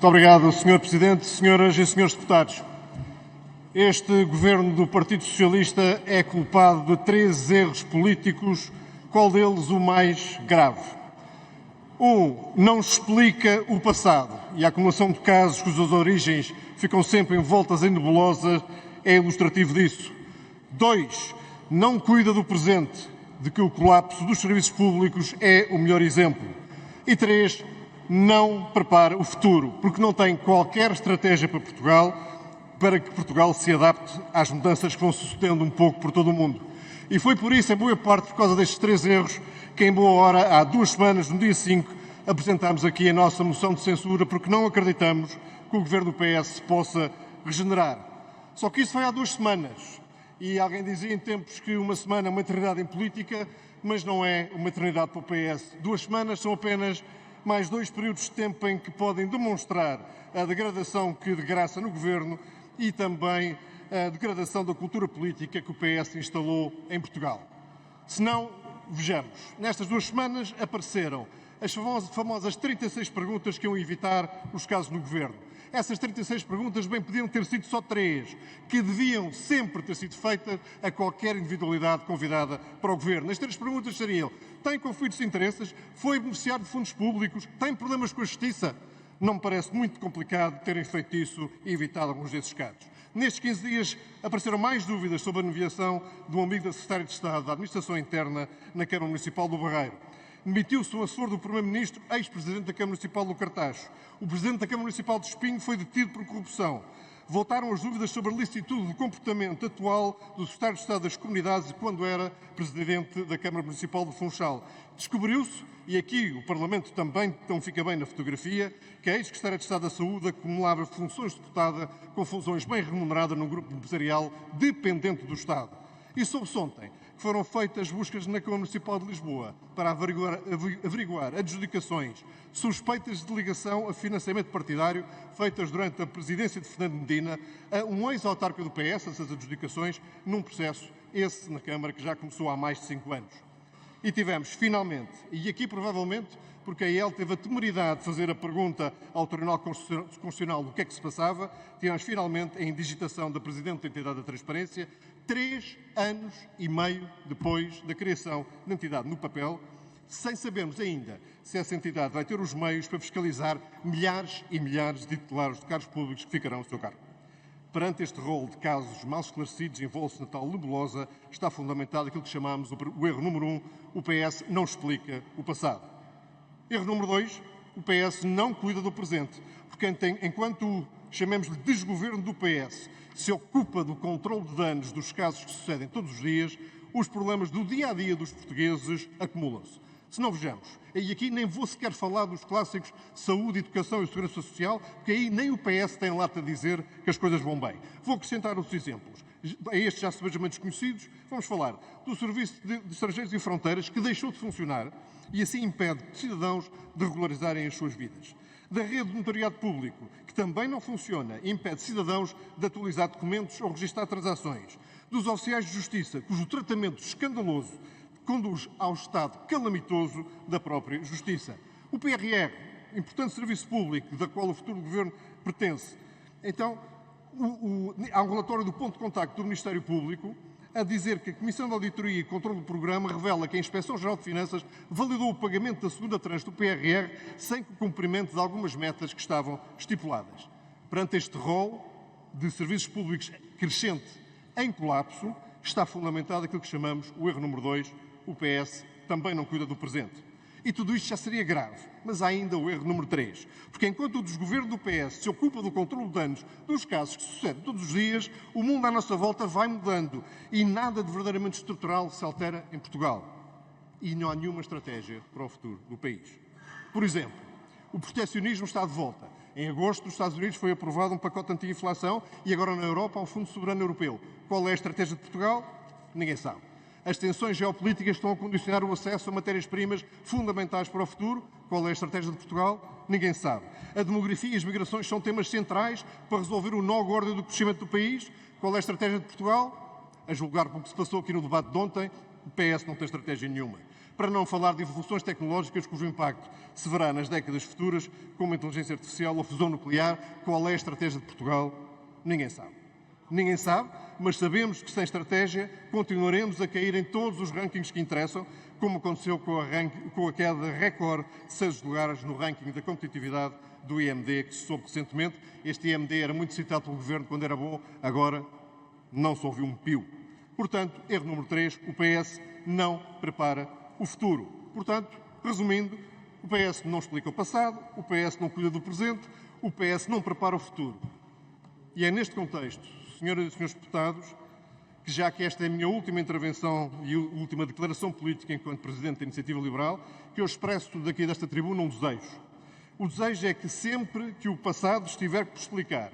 Muito obrigado, Sr. Presidente, senhoras e senhores deputados. Este governo do Partido Socialista é culpado de 3 erros políticos, qual deles o mais grave? Não explica o passado e a acumulação de casos cujas origens ficam sempre envoltas em nebulosa é ilustrativo disso. 2, não cuida do presente, de que o colapso dos serviços públicos é o melhor exemplo. E 3, não prepara o futuro, porque não tem qualquer estratégia para que Portugal se adapte às mudanças que vão sucedendo um pouco por todo o mundo. E foi por isso, em boa parte, por causa destes 3 erros, que em boa hora, há 2 semanas, no dia 5, apresentámos aqui a nossa moção de censura, porque não acreditamos que o governo do PS se possa regenerar. Só que isso foi há 2 semanas. E alguém dizia em tempos que uma semana é uma eternidade em política, mas não é uma eternidade para o PS. 2 semanas são apenas mais 2 períodos de tempo em que podem demonstrar a degradação que degraça no governo e também a degradação da cultura política que o PS instalou em Portugal. Se não, vejamos, nestas 2 semanas apareceram as famosas 36 perguntas que iam evitar os casos no governo. Essas 36 perguntas bem podiam ter sido só 3, que deviam sempre ter sido feitas a qualquer individualidade convidada para o governo. As 3 perguntas seriam: tem conflitos de interesses? Foi beneficiário de fundos públicos? Tem problemas com a justiça? Não me parece muito complicado terem feito isso e evitado alguns desses casos. Nestes 15 dias apareceram mais dúvidas sobre a nomeação de um amigo da Secretária de Estado da Administração Interna na Câmara Municipal do Barreiro. Demitiu-se um assessor do Primeiro-Ministro, ex-presidente da Câmara Municipal do Cartacho. O presidente da Câmara Municipal de Espinho foi detido por corrupção. Voltaram as dúvidas sobre a licitude do comportamento atual do secretário de Estado das Comunidades quando era presidente da Câmara Municipal de Funchal. Descobriu-se, e aqui o Parlamento também não fica bem na fotografia, que a ex-secretária de Estado da Saúde acumulava funções de deputada com funções bem remuneradas num grupo empresarial dependente do Estado. E soube-se ontem que foram feitas buscas na Câmara Municipal de Lisboa para averiguar adjudicações suspeitas de ligação a financiamento partidário feitas durante a presidência de Fernando Medina a um ex-autarca do PS, essas adjudicações, num processo, esse na Câmara, que já começou há mais de 5 anos. E tivemos, finalmente, e aqui provavelmente porque a EL teve a temeridade de fazer a pergunta ao Tribunal Constitucional do que é que se passava, tivemos finalmente a indigitação da Presidente da Entidade da Transparência, 3 anos e meio depois da criação da entidade no papel, sem sabermos ainda se essa entidade vai ter os meios para fiscalizar milhares e milhares de titulares de cargos públicos que ficarão no seu cargo. Perante este rol de casos mal esclarecidos envolve-se na tal nebulosa, está fundamentado aquilo que chamamos o erro número 1, o PS não explica o passado. Erro número 2, o PS não cuida do presente, porque enquanto chamemos-lhe desgoverno do PS, se ocupa do controle de danos dos casos que sucedem todos os dias, os problemas do dia-a-dia dos portugueses acumulam-se. Se não vejamos, e aqui nem vou sequer falar dos clássicos saúde, educação e segurança social, porque aí nem o PS tem lata a dizer que as coisas vão bem. Vou acrescentar outros exemplos. A estes já sebejamente desconhecidos, vamos falar do Serviço de Estrangeiros e Fronteiras, que deixou de funcionar e assim impede cidadãos de regularizarem as suas vidas. Da rede de notariado público, que também não funciona e impede cidadãos de atualizar documentos ou registrar transações. Dos oficiais de justiça, cujo tratamento escandaloso conduz ao estado calamitoso da própria justiça. O PRR, importante serviço público, da qual o futuro governo pertence. Então, há um relatório do ponto de contacto do Ministério Público a dizer que a Comissão de Auditoria e Controlo do Programa revela que a Inspeção-Geral de Finanças validou o pagamento da segunda tranche do PRR sem o cumprimento de algumas metas que estavam estipuladas. Perante este rol de serviços públicos crescente em colapso, está fundamentado aquilo que chamamos o erro número 2, o PS também não cuida do presente. E tudo isto já seria grave, mas há ainda o erro número 3. Porque enquanto o desgoverno do PS se ocupa do controle de danos dos casos que sucedem todos os dias, o mundo à nossa volta vai mudando e nada de verdadeiramente estrutural se altera em Portugal. E não há nenhuma estratégia para o futuro do país. Por exemplo, o protecionismo está de volta. Em agosto, nos Estados Unidos foi aprovado um pacote anti-inflação e agora na Europa há um Fundo Soberano Europeu. Qual é a estratégia de Portugal? Ninguém sabe. As tensões geopolíticas estão a condicionar o acesso a matérias-primas fundamentais para o futuro. Qual é a estratégia de Portugal? Ninguém sabe. A demografia e as migrações são temas centrais para resolver o nó gordo do crescimento do país. Qual é a estratégia de Portugal? A julgar pelo que se passou aqui no debate de ontem, o PS não tem estratégia nenhuma. Para não falar de evoluções tecnológicas cujo impacto se verá nas décadas futuras, como a inteligência artificial ou a fusão nuclear. Qual é a estratégia de Portugal? Ninguém sabe. Ninguém sabe, mas sabemos que sem estratégia continuaremos a cair em todos os rankings que interessam, como aconteceu com a queda recorde de 6 lugares no ranking da competitividade do IMD, que se soube recentemente. Este IMD era muito citado pelo Governo quando era bom, agora não se ouviu um pio. Portanto, erro número 3, o PS não prepara o futuro. Portanto, resumindo, o PS não explica o passado, o PS não cuida do presente, o PS não prepara o futuro. E é neste contexto, senhoras e senhores deputados, que já que esta é a minha última intervenção e última declaração política enquanto Presidente da Iniciativa Liberal, que eu expresso daqui desta tribuna um desejo. O desejo é que sempre que o passado estiver por explicar,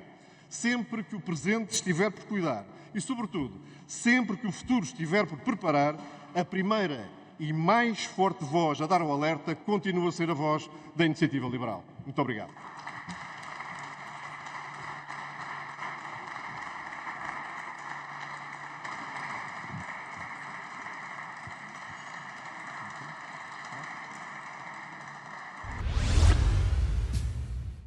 sempre que o presente estiver por cuidar e, sobretudo, sempre que o futuro estiver por preparar, a primeira e mais forte voz a dar o alerta continua a ser a voz da Iniciativa Liberal. Muito obrigado.